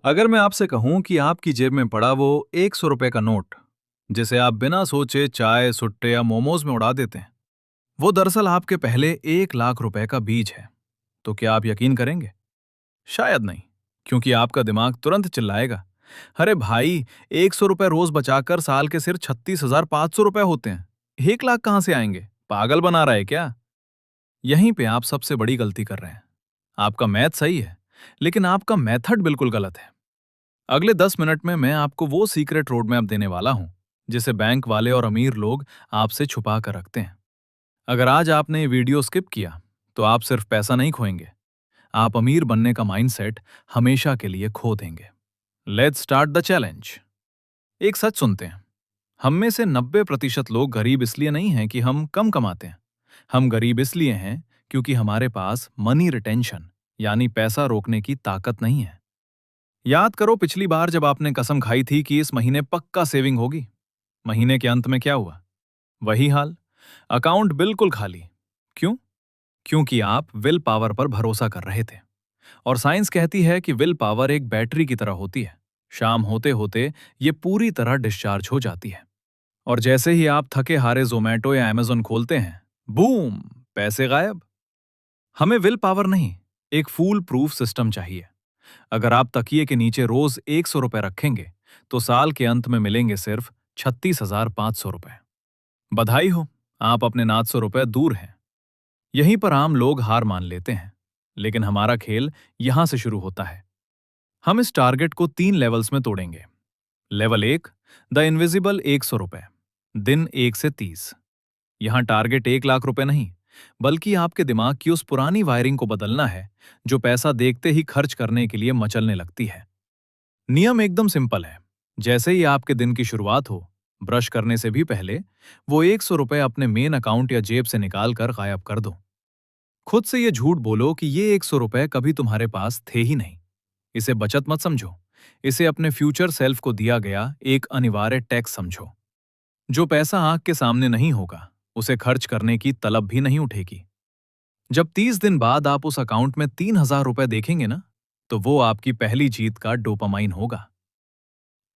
अगर मैं आपसे कहूं कि आपकी जेब में पड़ा वो 100 रुपए का नोट, जिसे आप बिना सोचे चाय सुट्टे या मोमोज में उड़ा देते हैं, वो दरअसल आपके पहले 1 लाख रुपए का बीज है, तो क्या आप यकीन करेंगे? शायद नहीं, क्योंकि आपका दिमाग तुरंत चिल्लाएगा, अरे भाई, 100 रुपए रोज बचाकर साल के सिर्फ 36,500 रुपए होते हैं। 1 लाख कहां से आएंगे? पागल बना रहा है क्या? यहीं पे आप सबसे बड़ी गलती कर रहे हैं। आपका मैथ सही है, लेकिन आपका मेथड बिल्कुल गलत है। अगले 10 मिनट में मैं आपको वो सीक्रेट रोड मैप देने वाला हूं, जिसे बैंक वाले और अमीर लोग आपसे छुपा कर रखते हैं। अगर आज आपने ये वीडियो स्किप किया, तो आप सिर्फ पैसा नहीं खोएंगे, आप अमीर बनने का माइंडसेट हमेशा के लिए खो देंगे। Let's start the challenge. एक सच सुनते हैं, हम में से 90% लोग गरीब इसलिए नहीं हैं कि हम कम कमाते हैं। हम गरीब इसलिए हैं क्योंकि हमारे पास मनी रिटेंशन यानी पैसा रोकने की ताकत नहीं है। याद करो पिछली बार जब आपने कसम खाई थी कि इस महीने पक्का सेविंग होगी। महीने के अंत में क्या हुआ? वही हाल, अकाउंट बिल्कुल खाली। क्यों? क्योंकि आप विल पावर पर भरोसा कर रहे थे। और साइंस कहती है कि विल पावर एक बैटरी की तरह होती है। शाम होते होते ये पूरी तरह डिस्चार्ज हो जाती है। और जैसे ही आप थके हारे जोमेटो या अमेज़न खोलते हैं, बूम, पैसे गायब। हमें विल पावर नहीं, एक फूल प्रूफ सिस्टम चाहिए। अगर आप तकिए के नीचे रोज 100 रुपए रखेंगे, तो साल के अंत में मिलेंगे सिर्फ 36,500 रुपए। बधाई हो, आप अपने 900 रुपए दूर हैं। यहीं पर आम लोग हार मान लेते हैं, लेकिन हमारा खेल यहां से शुरू होता है। हम इस टारगेट को 3 लेवल्स में तोड़ेंगे। लेवल 1, द इनविजिबल 100 रुपए, दिन 1 से 30। यहां टारगेट 1 लाख रुपए नहीं, बल्कि आपके दिमाग की उस पुरानी वायरिंग को बदलना है, जो पैसा देखते ही खर्च करने के लिए मचलने लगती है। नियम एकदम सिंपल है। जैसे ही आपके दिन की शुरुआत हो, ब्रश करने से भी पहले वो 100 रुपए अपने मेन अकाउंट या जेब से निकाल कर गायब कर दो। खुद से ये झूठ बोलो कि ये 100 रुपए कभी तुम्हारे पास थे ही नहीं। इसे बचत मत समझो, इसे अपने फ्यूचर सेल्फ को दिया गया एक अनिवार्य टैक्स समझो। जो पैसा आंख के सामने नहीं होगा, उसे खर्च करने की तलब भी नहीं उठेगी। जब 30 दिन बाद आप उस अकाउंट में 3,000 रुपए देखेंगे ना, तो वो आपकी पहली जीत का डोपामाइन होगा।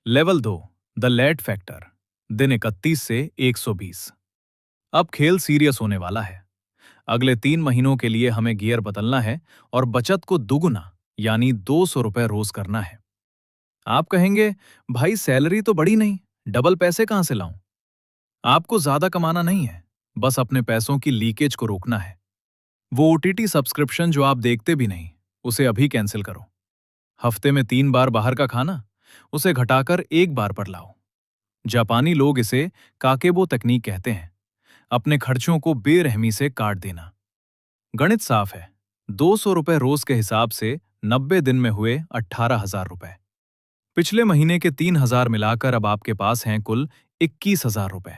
लेवल 2, द लेट फैक्टर, दिन 31 से 120। अब खेल सीरियस होने वाला है। अगले 3 महीनों के लिए हमें गियर बदलना है और बचत को दुगुना यानी 200 रुपए रोज करना है। आप कहेंगे, भाई सैलरी तो बढ़ी नहीं, डबल पैसे कहां से लाऊं? आपको ज्यादा कमाना नहीं है, बस अपने पैसों की लीकेज को रोकना है। वो ओटीटी सब्सक्रिप्शन जो आप देखते भी नहीं, उसे अभी कैंसिल करो। हफ्ते में 3 बार बाहर का खाना, उसे घटाकर 1 बार पर लाओ। जापानी लोग इसे काकेबो तकनीक कहते हैं, अपने खर्चों को बेरहमी से काट देना। गणित साफ है, 200 रुपए रोज के हिसाब से 90 दिन में हुए 18,000 रुपए। पिछले महीने के 3,000 मिलाकर अब आपके पास हैं कुल 21,000 रुपए।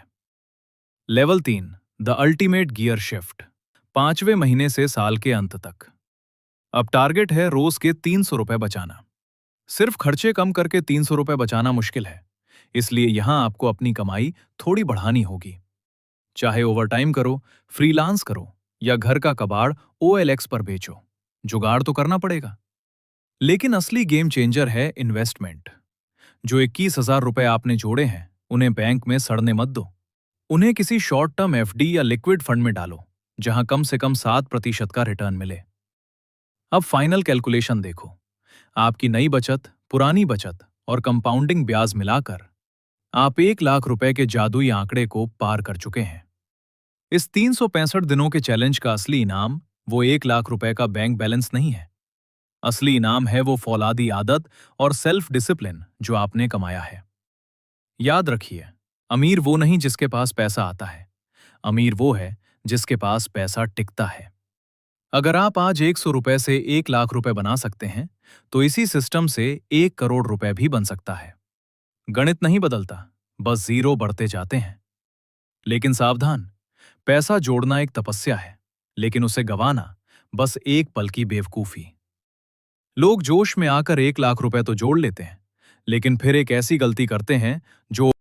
Level 3, the ultimate gear shift, 5वें महीने से साल के अंत तक। अब टारगेट है रोज के 300 रुपए बचाना। सिर्फ खर्चे कम करके 300 रुपए बचाना मुश्किल है, इसलिए यहां आपको अपनी कमाई थोड़ी बढ़ानी होगी। चाहे ओवरटाइम करो, फ्रीलांस करो या घर का कबाड़ OLX पर बेचो, जुगाड़ तो करना पड़ेगा। लेकिन असली गेम चेंजर है इन्वेस्टमेंट। जो 21,000 रुपए आपने जोड़े हैं, उन्हें बैंक में सड़ने मत दो। उन्हें किसी शॉर्ट टर्म FD या लिक्विड फंड में डालो, जहां कम से कम 7% का रिटर्न मिले। अब फाइनल कैलकुलेशन देखो। आपकी नई बचत, पुरानी बचत और कंपाउंडिंग ब्याज मिलाकर आप 1 लाख रुपए के जादुई आंकड़े को पार कर चुके हैं। इस 365 दिनों के चैलेंज का असली इनाम वो 1 लाख रुपए का बैंक बैलेंस नहीं है। असली इनाम है वो फौलादी आदत और सेल्फ डिसिप्लिन जो आपने कमाया है। याद रखिए, अमीर वो नहीं जिसके पास पैसा आता है, अमीर वो है जिसके पास पैसा टिकता है। अगर आप आज 100 रुपए से 1 लाख रुपए बना सकते हैं, तो इसी सिस्टम से 1 करोड़ रुपए भी बन सकता है। गणित नहीं बदलता, बस जीरो बढ़ते जाते हैं। लेकिन सावधान, पैसा जोड़ना एक तपस्या है, लेकिन उसे गंवाना बस एक पल की बेवकूफी। लोग जोश में आकर 1 लाख रुपए तो जोड़ लेते हैं, लेकिन फिर एक ऐसी गलती करते हैं जो